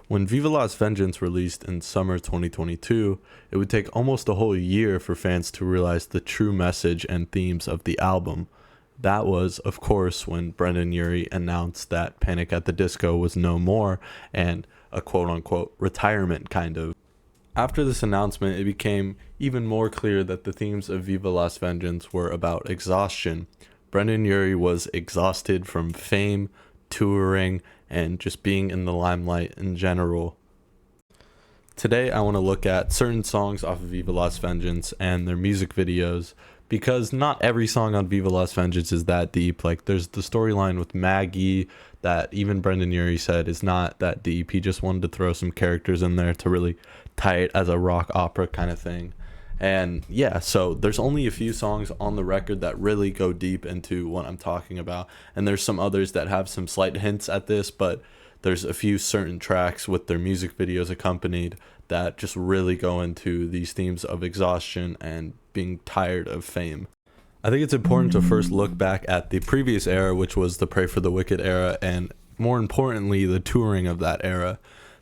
When Viva Las Vengeance released in summer 2022, it would take almost a whole year for fans to realize the true message and themes of the album. That was, of course, when Brendon Urie announced that Panic at the Disco was no more and a quote-unquote retirement kind of. After this announcement, it became even more clear that the themes of Viva Las Vengeance were about exhaustion. Brendon Urie was exhausted from fame, touring, and just being in the limelight in general. Today I want to look at certain songs off of Viva Las Vengeance and their music videos, because not every song on Viva Las Vengeance is that deep. Like, there's the storyline with Maggie that even Brendon Urie said is not that deep. He just wanted to throw some characters in there to really tie it as a rock opera kind of thing. And yeah, so there's only a few songs on the record that really go deep into what I'm talking about. And there's some others that have some slight hints at this, but there's a few certain tracks with their music videos accompanied that just really go into these themes of exhaustion and being tired of fame. I think it's important to first look back at the previous era, which was the Pray for the Wicked era, and more importantly, the touring of that era.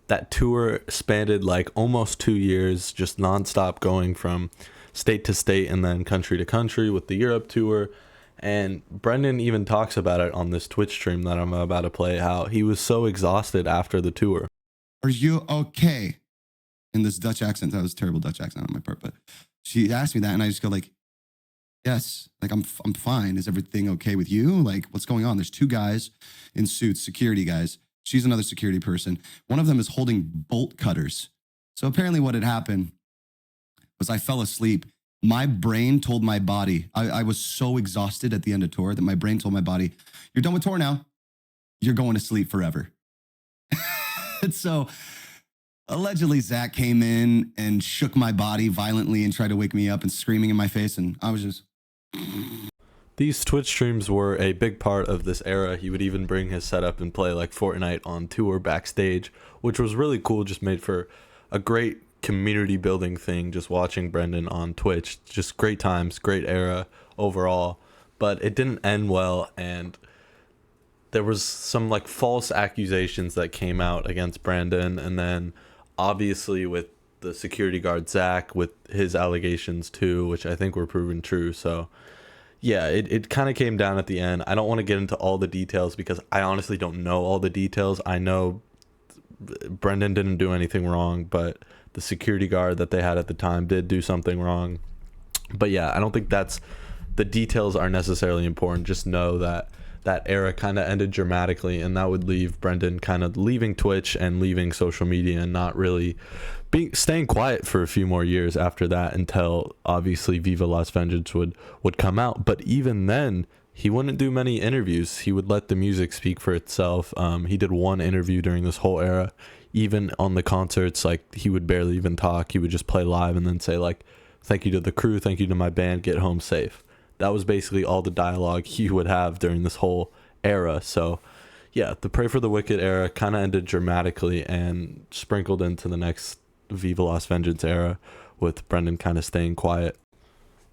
That tour spanned like almost 2 years, just nonstop, going from state to state and then country to country with the Europe tour. And Brendon even talks about it on this Twitch stream that I'm about to play, how he was so exhausted after the tour. Are you okay? In this Dutch accent, that was a terrible Dutch accent on my part, but she asked me that and I just go like, yes, like I'm fine. Is everything okay with you? Like, what's going on? There's two guys in suits, security guys. She's another security person. One of them is holding bolt cutters. So apparently what had happened was I fell asleep. My brain told my body, I was so exhausted at the end of tour that my brain told my body, you're done with tour now. You're going to sleep forever. And so allegedly Zach came in and shook my body violently and tried to wake me up and screaming in my face. And I was just... These Twitch streams were a big part of this era. He would even bring his setup and play like Fortnite on tour backstage, which was really cool, just made for a great community building thing, just watching Brendon on Twitch. Just great times, great era overall. But it didn't end well, and there was some like false accusations that came out against Brendon, and then obviously with the security guard Zach with his allegations too, which I think were proven true. So yeah, it kind of came down at the end. I don't want to get into all the details because I honestly don't know all the details. I know Brendon didn't do anything wrong, but the security guard that they had at the time did do something wrong. But yeah, I don't think the details are necessarily important. Just know that that era kind of ended dramatically, and that would leave Brendon kind of leaving Twitch and leaving social media and not really staying quiet for a few more years after that, until obviously Viva Las Vengeance would come out. But even then, he wouldn't do many interviews. He would let the music speak for itself. He did one interview during this whole era. Even on the concerts, like, he would barely even talk. He would just play live and then say like, thank you to the crew, thank you to my band, get home safe. That was basically all the dialogue he would have during this whole era. So yeah, the Pray for the Wicked era kind of ended dramatically and sprinkled into the next Viva Las Vengeance era, with Brendon kind of staying quiet.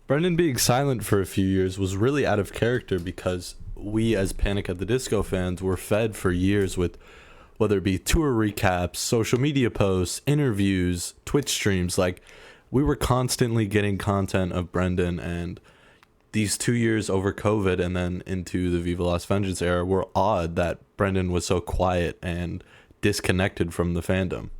Brendon being silent for a few years was really out of character, because we as Panic at the Disco fans were fed for years with, whether it be tour recaps, social media posts, interviews, Twitch streams. Like, we were constantly getting content of Brendon, and these 2 years over COVID and then into the Viva Las Vengeance era were odd that Brendon was so quiet and disconnected from the fandom.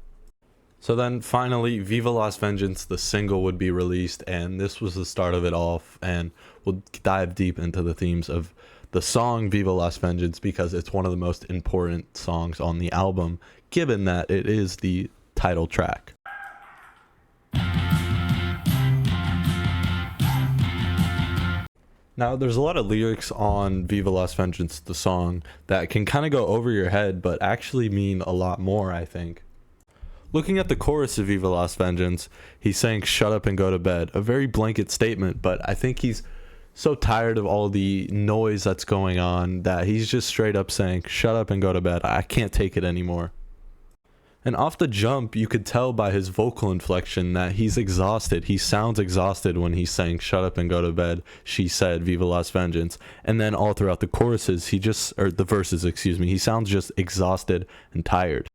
So then finally, Viva Las Vengeance, the single, would be released, and this was the start of it all. And we'll dive deep into the themes of the song Viva Las Vengeance, because it's one of the most important songs on the album, given that it is the title track. Now, there's a lot of lyrics on Viva Las Vengeance, the song, that can kind of go over your head, but actually mean a lot more, I think. Looking at the chorus of Viva Las Vengeance, he's saying, shut up and go to bed. A very blanket statement, but I think he's so tired of all the noise that's going on that he's just straight up saying, shut up and go to bed. I can't take it anymore. And off the jump, you could tell by his vocal inflection that he's exhausted. He sounds exhausted when he's saying, shut up and go to bed, she said, Viva Las Vengeance. And then all throughout the choruses, the verses, he sounds just exhausted and tired.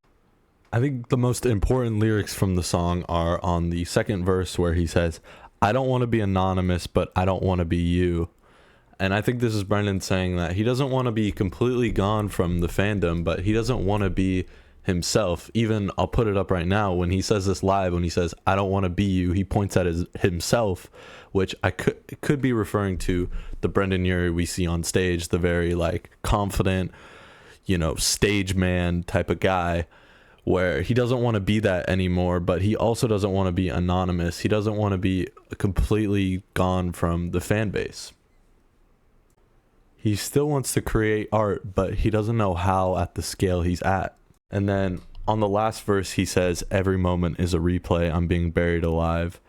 I think the most important lyrics from the song are on the second verse where he says, I don't want to be anonymous, but I don't want to be you. And I think this is Brendon saying that he doesn't want to be completely gone from the fandom, but he doesn't want to be himself. Even, I'll put it up right now, when he says this live, when he says, I don't want to be you, he points at himself, which could be referring to the Brendon Urie we see on stage, the very like confident, stage man type of guy, where he doesn't want to be that anymore, but he also doesn't want to be anonymous. He doesn't want to be completely gone from the fan base. He still wants to create art, but he doesn't know how at the scale he's at. And then on the last verse, he says, every moment is a replay. I'm being buried alive.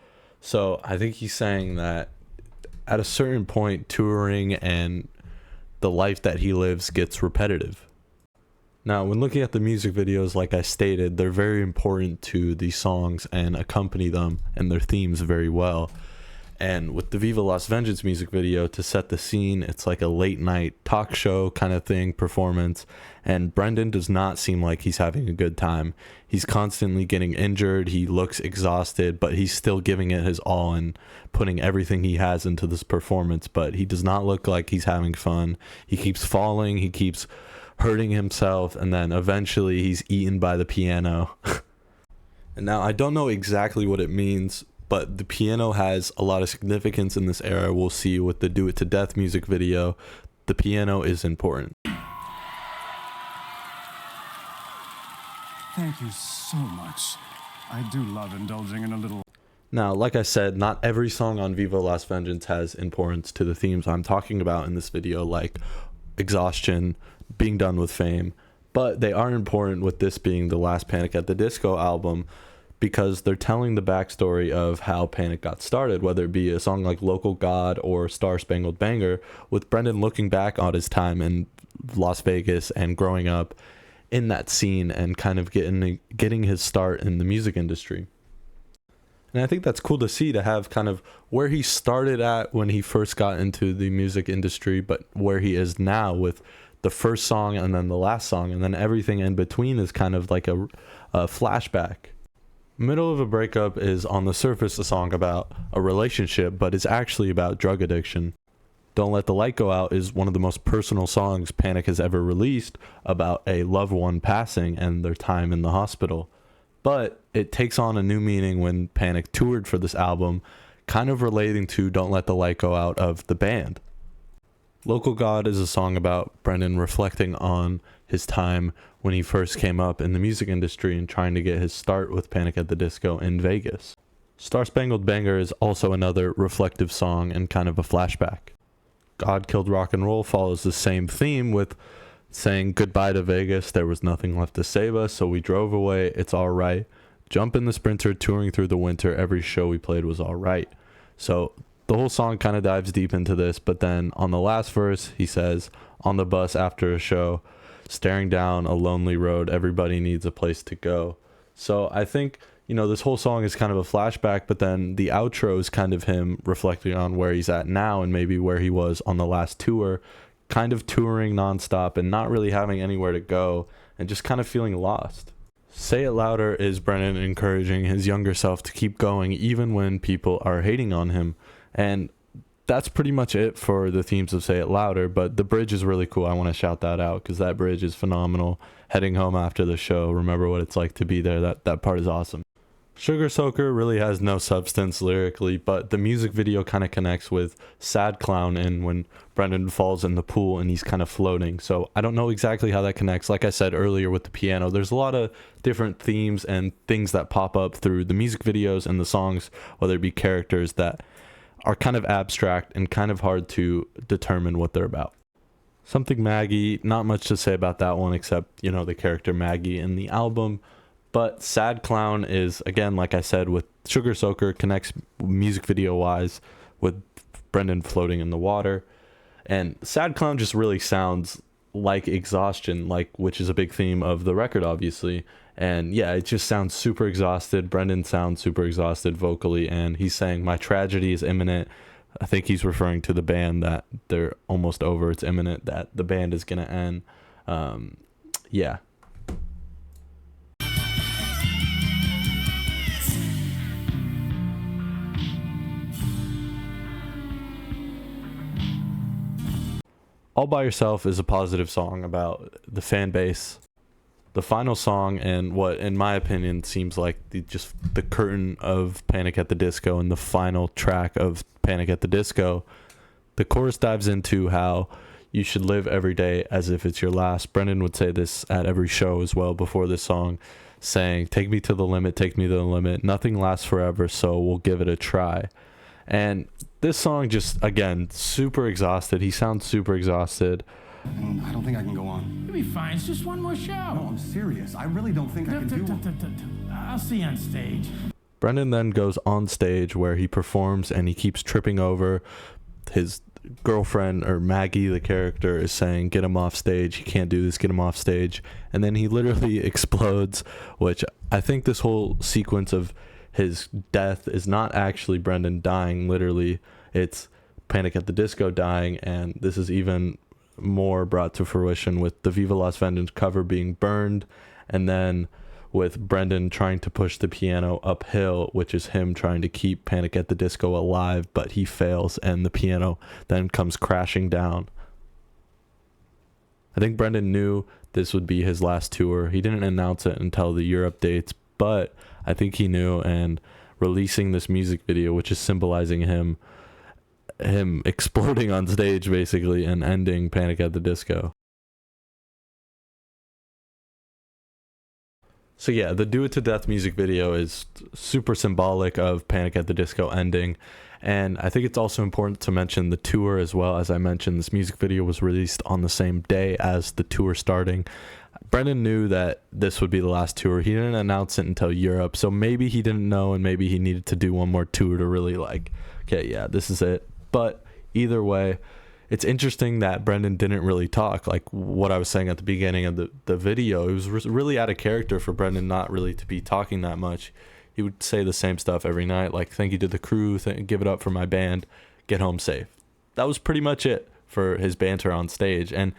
So I think he's saying that at a certain point, touring and the life that he lives gets repetitive. Now, when looking at the music videos, like I stated, they're very important to the songs and accompany them and their themes very well. And with the Viva Las Vengeance music video, to set the scene, it's like a late night talk show kind of thing, performance. And Brendon does not seem like he's having a good time. He's constantly getting injured. He looks exhausted, but he's still giving it his all and putting everything he has into this performance. But he does not look like he's having fun. He keeps falling. He keeps hurting himself. And then eventually he's eaten by the piano. And now I don't know exactly what it means, but the piano has a lot of significance in this era. We'll see with the Do It to Death music video. The piano is important. Thank you so much. I do love indulging in a little... Now, like I said, not every song on Viva Las Vengeance has importance to the themes I'm talking about in this video, like Exhaustion, Being Done with Fame, but they are important with this being the last Panic at the Disco album, because they're telling the backstory of how Panic got started, whether it be a song like Local God or Star Spangled Banner, with Brendon looking back on his time in Las Vegas and growing up in that scene and kind of getting his start in the music industry. And I think that's cool to see, to have kind of where he started at when he first got into the music industry, but where he is now with the first song and then the last song, and then everything in between is kind of like a flashback. Middle of a Breakup is on the surface a song about a relationship, but it's actually about drug addiction. Don't Let the Light Go Out is one of the most personal songs Panic has ever released, about a loved one passing and their time in the hospital. But it takes on a new meaning when Panic toured for this album, kind of relating to Don't Let the Light Go Out of the band. Local God is a song about Brendon reflecting on his time when he first came up in the music industry and trying to get his start with Panic at the Disco in Vegas. Star Spangled Banner is also another reflective song and kind of a flashback. God Killed Rock and Roll follows the same theme with saying goodbye to Vegas, there was nothing left to save us, so we drove away, it's alright. Jump in the Sprinter, touring through the winter, every show we played was alright. So the whole song kind of dives deep into this, but then on the last verse, he says, on the bus after a show, staring down a lonely road, everybody needs a place to go. So I think, this whole song is kind of a flashback, but then the outro is kind of him reflecting on where he's at now and maybe where he was on the last tour, kind of touring nonstop and not really having anywhere to go and just kind of feeling lost. Say It Louder is Brendon encouraging his younger self to keep going even when people are hating on him. And that's pretty much it for the themes of Say It Louder, but the bridge is really cool. I want to shout that out because that bridge is phenomenal. Heading home after the show, remember what it's like to be there. That part is awesome. Sugar Soaker really has no substance lyrically, but the music video kind of connects with Sad Clown and when Brendon falls in the pool and he's kind of floating. So I don't know exactly how that connects. Like I said earlier with the piano, there's a lot of different themes and things that pop up through the music videos and the songs, whether it be characters that are kind of abstract and kind of hard to determine what they're about. Something Maggie, not much to say about that one except, the character Maggie in the album. But Sad Clown is, again, like I said, with Sugar Soaker, connects music video-wise with Brendon floating in the water. And Sad Clown just really sounds like Exhaustion, which is a big theme of the record, obviously. And yeah, it just sounds super exhausted. Brendon sounds super exhausted vocally, and he's saying, my tragedy is imminent. I think he's referring to the band, that they're almost over. It's imminent that the band is going to end. Yeah. All By Yourself is a positive song about the fan base. The final song, and what in my opinion seems like the curtain of Panic at the Disco and the final track of Panic at the Disco, the chorus dives into how you should live every day as if it's your last. Brendon would say this at every show as well before this song, saying, take me to the limit, take me to the limit. Nothing lasts forever, so we'll give it a try. And this song just, again, super exhausted. He sounds super exhausted. And I don't think I can go on. You'll be fine. It's just one more show. No, I'm serious. I really don't think I can do it. I'll see you on stage. Brendon then goes on stage where he performs and he keeps tripping over. His girlfriend, or Maggie, the character, is saying, get him off stage. He can't do this. Get him off stage. And then he literally explodes, which I think this whole sequence of his death is not actually Brendon dying. Literally, it's Panic at the Disco dying. And this is even more brought to fruition with the Viva Las Vengeance cover being burned, and then with Brendon trying to push the piano uphill, which is him trying to keep Panic at the Disco alive, but he fails and the piano then comes crashing down. I think Brendon knew this would be his last tour. He didn't announce it until the Europe dates, but I think he knew, and releasing this music video, which is symbolizing him exploding on stage basically and ending Panic at the Disco. So yeah, the Do It to Death music video is super symbolic of Panic at the Disco ending. And I think it's also important to mention the tour as well. As I mentioned, this music video was released on the same day as the tour starting. Brendon knew that this would be the last tour. He didn't announce it until Europe. So maybe he didn't know, and maybe he needed to do one more tour to really like, okay, yeah, this is it. But either way, it's interesting that Brendon didn't really talk. Like what I was saying at the beginning of the video, it was really out of character for Brendon not really to be talking that much. He would say the same stuff every night, like thank you to the crew, give it up for my band, get home safe. That was pretty much it for his banter on stage. And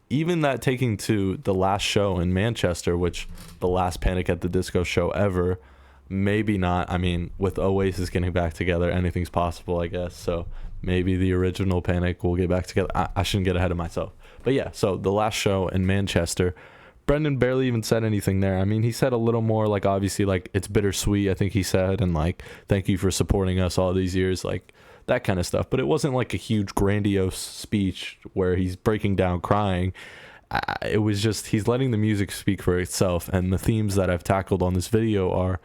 even that taking to the last show in Manchester, which the last Panic at the Disco show ever, maybe not. I mean, with Oasis getting back together, anything's possible, I guess. So maybe the original Panic will get back together. I shouldn't get ahead of myself. But yeah, so the last show in Manchester, Brendon barely even said anything there. I mean, he said a little more, like, obviously, like, it's bittersweet, I think he said, and, like, thank you for supporting us all these years, like, that kind of stuff. But it wasn't, like, a huge, grandiose speech where he's breaking down crying. It was just, he's letting the music speak for itself, and the themes that I've tackled on this video are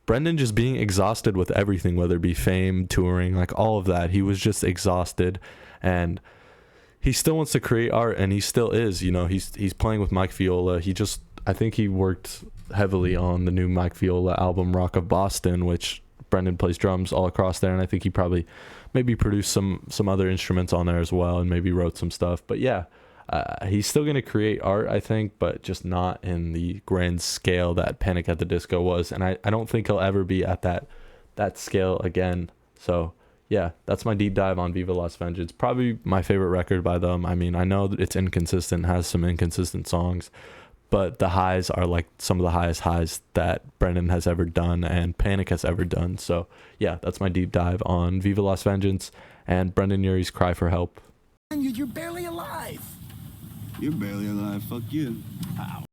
Brendon just being exhausted with everything, whether it be fame, touring, like, all of that. He was just exhausted, and he still wants to create art, and he still is. You know, he's playing with Mike Viola. I think he worked heavily on the new Mike Viola album Rock of Boston, which Brendon plays drums all across there, and I think he probably maybe produced some other instruments on there as well, and maybe wrote some stuff. But yeah, he's still going to create art, I think, but just not in the grand scale that Panic at the Disco was, and I don't think he'll ever be at that scale again. So yeah, that's my deep dive on Viva Las Vengeance. Probably my favorite record by them. I mean, I know that it's inconsistent, has some inconsistent songs, but the highs are like some of the highest highs that Brendon has ever done and Panic has ever done. So yeah, that's my deep dive on Viva Las Vengeance and Brendon Urie's Cry for Help. You're barely alive. You're barely alive. Fuck you. Ow.